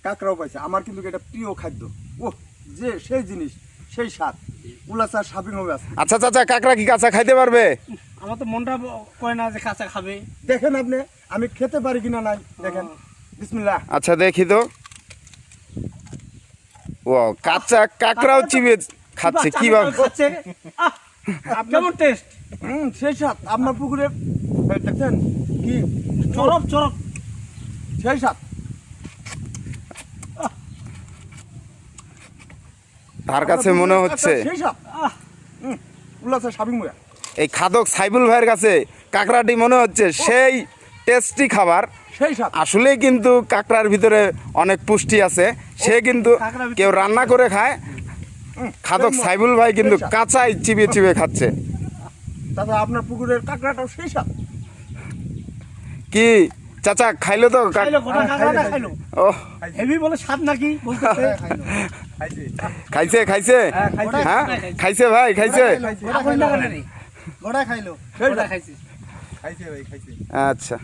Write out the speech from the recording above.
কাঁকড়াও পাইছে। আমার কিন্তু এটা প্রিয় খাদ্য। ও যে সেই জিনিস, সেই স্বাদ। উলাসা শপিং হবে আছে। আচ্ছা চাচা, কাঁকড়া কি কাঁচা খাইতে পারবে? আমার তো মনটা কয় না যে কাঁচা খাবে। দেখেন আপনি আমি খেতে পারি কিনা নাই দেখেন। বিসমিল্লাহ। আচ্ছা দেখি তো। ও কাঁচা কাঁকড়াও চিবিয়ে খাচ্ছে কিভাবে? খাচ্ছে কেমন টেস্ট? সেই স্বাদ। আপনার পুকুরে দেখছেন কি চরক চরক সেই স্বাদ। তার কাছে মনে হচ্ছে সেই স্বাদ। উলাসা শপিং হবে। এই খাদক সাইবুল ভাইয়ের কাছে কাঁকড়াটি মনে হচ্ছে সেই টেস্টি খাবার। সেই স্বাদ। আসলেই কিন্তু কাঁকড়ার ভিতরে অনেক পুষ্টি আছে। সে কিন্তু কেউ রান্না করে খায়, খাদক সাইবুল ভাই কিন্তু কাঁচাই চিবিয়ে চিবিয়ে খাচ্ছে। দাদা আপনার পুকুরের কাঁকড়াটাও সেই স্বাদ। কি চাচা খাইলো তো? খাইলো গোটা কাঁকড়াটা খাইলো। ও হেভি বলে স্বাদ নাকি বলতেছে। খাইছে খাইছে খাইছে। হ্যাঁ খাইছে ভাই খাইছে। গোটা খাইলো। গোড়া খাইলো। গোটা খাইছে। খাইছে ভাই খাইছে। আচ্ছা